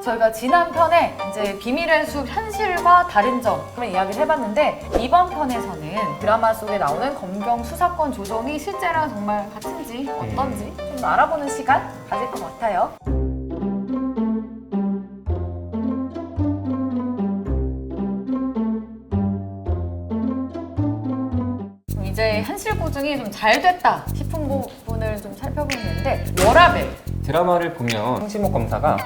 저희가 지난 편에 이제 비밀의 숲 현실과 다른 점 그런 이야기를 해봤는데 이번 편에서는 드라마 속에 나오는 검경 수사권 조정이 실제랑 정말 같은지 어떤지 좀 알아보는 시간 가질 것 같아요. 이제 현실 고증이 좀 잘 됐다 싶은 부분을 좀 살펴보는데 워라밸 드라마를 보면 홍시목 검사가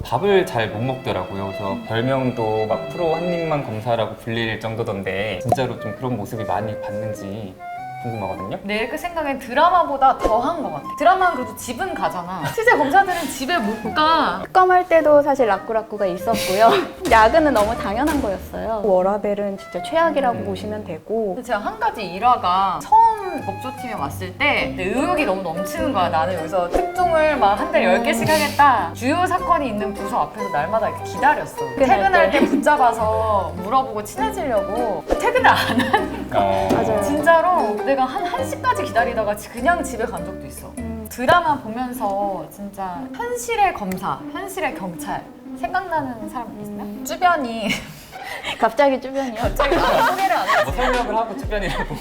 밥을 잘 못 먹더라고요. 그래서 별명도 막 프로 한 입만 검사라고 불릴 정도던데 진짜로 좀 그런 모습이 많이 봤는지 궁금하거든요. 내 그 생각엔 드라마보다 더한 것 같아. 드라마는 그래도 집은 가잖아. 실제 검사들은 집에 못 가. 특검할 때도 사실 라꾸라꾸가 있었고요. 야근은 너무 당연한 거였어요. 워라밸은 진짜 최악이라고 보시면 되고. 근데 제가 한 가지 일화가 처음 법조팀에 왔을 때 의욕이 너무 넘치는 거야. 나는 여기서 특종을 막 한 달에 10개씩 하겠다. 주요 사건이 있는 부서 앞에서 날마다 이렇게 기다렸어. 퇴근할 때 붙잡아서 물어보고 친해지려고 퇴근을 안 하니까. 맞아요. 진짜로 내가 한 1시까지 기다리다가 그냥 집에 간 적도 있어. 드라마 보면서 진짜 현실의 검사, 현실의 경찰 생각나는 사람 있나요? 주변이 갑자기 주변이요? 갑자기 소개를 안 해. 뭐 설명을 하고 주변이라고.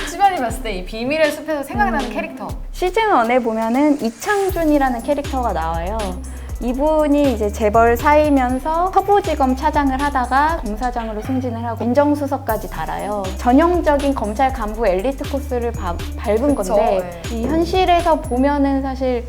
주변이 봤을 때 이 비밀의 숲에서 생각나는 캐릭터. 시즌 1에 보면은 이창준이라는 캐릭터가 나와요. 이분이 이제 재벌 사이면서 서부지검 차장을 하다가 검사장으로 승진을 하고 민정수석까지 달아요. 전형적인 검찰 간부 엘리트 코스를 밟은 그쵸, 건데 이 현실에서 보면은 사실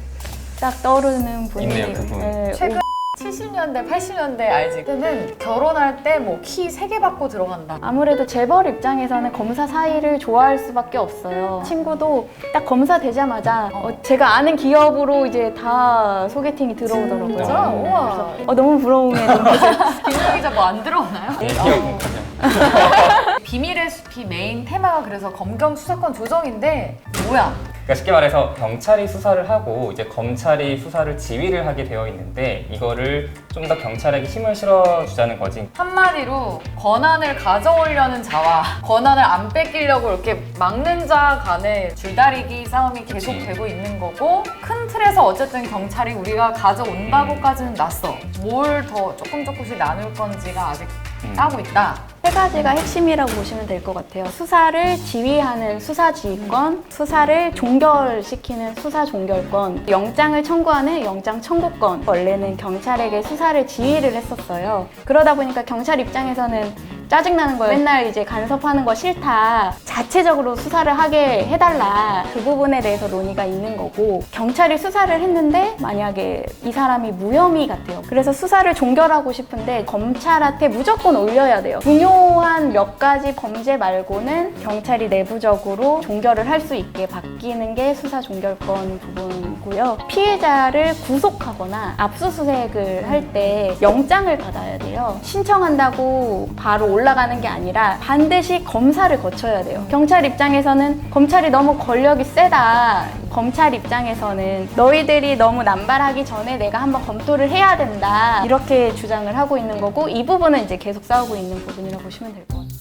딱 떠오르는 분이 있네요, 그분. 최근 70년대, 80년대 알지? 그때는 결혼할 때 뭐 키 3개 받고 들어간다. 아무래도 재벌 입장에서는 검사 사이를 좋아할 수밖에 없어요. 친구도 딱 검사 되자마자 제가 아는 기업으로 이제 다 소개팅이 들어오더라고요. 진짜? 우와. 너무 부러움에 눈빛을. 김용 기자 뭐 안 들어오나요? 기억은 비밀의 숲이 메인 테마가 그래서 검경 수사권 조정인데 뭐야? 그러니까 쉽게 말해서 경찰이 수사를 하고 이제 검찰이 수사를 지휘를 하게 되어 있는데 이거를 좀 더 경찰에게 힘을 실어주자는 거지. 한마디로 권한을 가져오려는 자와 권한을 안 뺏기려고 이렇게 막는 자 간의 줄다리기 싸움이 계속되고 있는 거고 큰 틀에서 어쨌든 경찰이 우리가 가져온다고까지는 났어. 뭘 더 조금씩 나눌 건지가 아직 까고 있다. 세 가지가 핵심이라고 보시면 될 것 같아요. 수사를 지휘하는 수사지휘권, 수사를 종결시키는 수사종결권, 영장을 청구하는 영장 청구권. 원래는 경찰에게 수사를 지휘를 했었어요. 그러다 보니까 경찰 입장에서는 짜증나는 거예요. 맨날 이제 간섭하는 거 싫다. 자체적으로 수사를 하게 해달라. 그 부분에 대해서 논의가 있는 거고 경찰이 수사를 했는데 만약에 이 사람이 무혐의 같아요. 그래서 수사를 종결하고 싶은데 검찰한테 무조건 올려야 돼요. 중요한 몇 가지 범죄 말고는 경찰이 내부적으로 종결을 할 수 있게 바뀌는 게 수사 종결권 부분이고요. 피해자를 구속하거나 압수수색을 할 때 영장을 받아야 돼요. 신청한다고 바로 올라가는 게 아니라 반드시 검사를 거쳐야 돼요. 경찰 입장에서는 검찰이 너무 권력이 세다. 검찰 입장에서는 너희들이 너무 남발하기 전에 내가 한번 검토를 해야 된다. 이렇게 주장을 하고 있는 거고 이 부분은 이제 계속 싸우고 있는 부분이라고 보시면 될 것 같아요.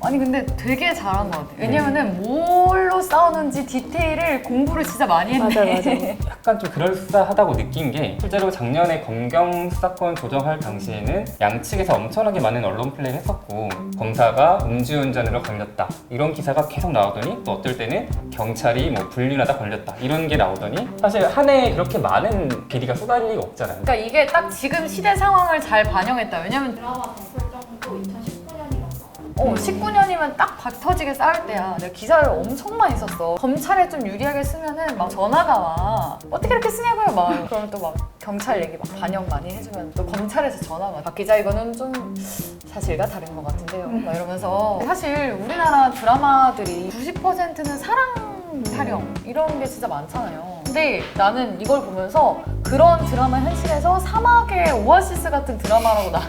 아니 근데 되게 잘한 것 같아. 왜냐면은 뭘로 싸우는지 디테일을 공부를 진짜 많이 했네. 맞아요. 약간 좀 그럴싸하다고 느낀 게 실제로 작년에 검경 수사권 조정할 당시에는 양측에서 엄청나게 많은 언론 플레이를 했었고 검사가 음주운전으로 걸렸다 이런 기사가 계속 나오더니 또 어떨 때는 경찰이 뭐 불륜하다 걸렸다 이런 게 나오더니 사실 한 해에 그렇게 많은 비리가 쏟아질 리가 없잖아요. 그러니까 이게 딱 지금 시대 상황을 잘 반영했다. 왜냐면 드라마 전설적도 19년이면 딱 박 터지게 싸울 때야. 내가 기사를 엄청 많이 썼어. 검찰에 좀 유리하게 쓰면은 막 전화가 와. 어떻게 이렇게 쓰냐고요, 막. 그러면 또 막 경찰 얘기 막 반영 많이 해주면 또 검찰에서 전화가. 박 기자 이거는 좀 사실과 다른 것 같은데요. 막 이러면서 사실 우리나라 드라마들이 90%는 사랑 타령 이런 게 진짜 많잖아요. 근데 나는 이걸 보면서 그런 드라마 현실에서 사막의 오아시스 같은 드라마라고 나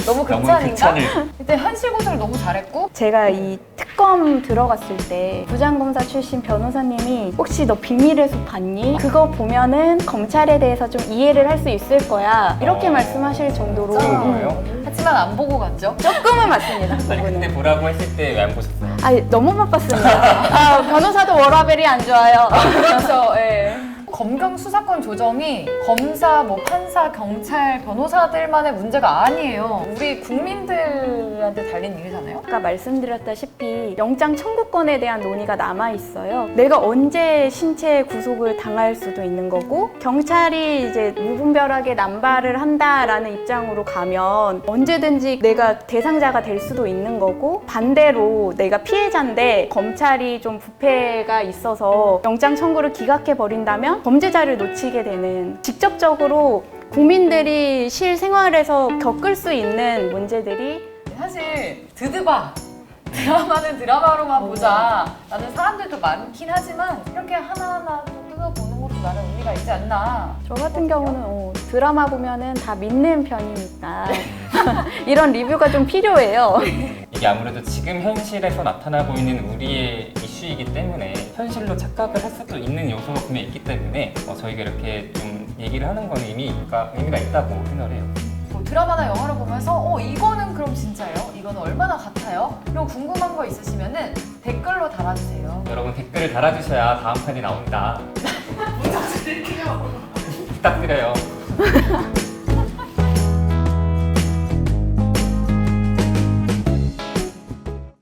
너무 극찬인가? 그때 현실 고증을 너무 잘했고 제가 이 특검 들어갔을 때 부장검사 출신 변호사님이 혹시 너 비밀의 숲 봤니? 그거 보면은 검찰에 대해서 좀 이해를 할 수 있을 거야. 이렇게 말씀하실 정도로 진짜? 뭐예요? 하지만 안 보고 갔죠? 조금은 맞습니다. 아니 그거는. 그때 보라고 했을 때 왜 안 보셨어요? 너무 바빴습니다. 변호사도 워라벨이 안 좋아요. 그렇죠. 예. 검경 수사권 조정이 검사, 뭐 판사, 경찰, 변호사들만의 문제가 아니에요. 우리 국민들한테 달린 일이잖아요. 아까 말씀드렸다시피 영장 청구권에 대한 논의가 남아 있어요. 내가 언제 신체 구속을 당할 수도 있는 거고 경찰이 이제 무분별하게 남발을 한다라는 입장으로 가면 언제든지 내가 대상자가 될 수도 있는 거고 반대로 내가 피해자인데 검찰이 좀 부패가 있어서 영장 청구를 기각해 버린다면 범죄자를 놓치게 되는 직접적으로 국민들이 실생활에서 겪을 수 있는 문제들이 사실 드드바 드라마는 드라마로만 보자 라는 사람들도 많긴 하지만 이렇게 하나하나 또 뜯어보는 것도 나는 의미가 있지 않나. 저 같은 경우는 드라마 보면은 다 믿는 편이니까 이런 리뷰가 좀 필요해요. 이게 아무래도 지금 현실에서 나타나고 있는 우리의 이슈이기 때문에 현실로 착각을 할 수도 있는 요소가 분명히 있기 때문에 저희가 이렇게 좀 얘기를 하는 건 의미가 있다고 생각을 해요. 뭐 드라마나 영화를 보면서 이거는 그럼 진짜예요? 이거는 얼마나 같아요? 이런 궁금한 거 있으시면은 댓글로 달아주세요. 여러분 댓글을 달아주셔야 다음 편이 나옵니다. 부탁드려요.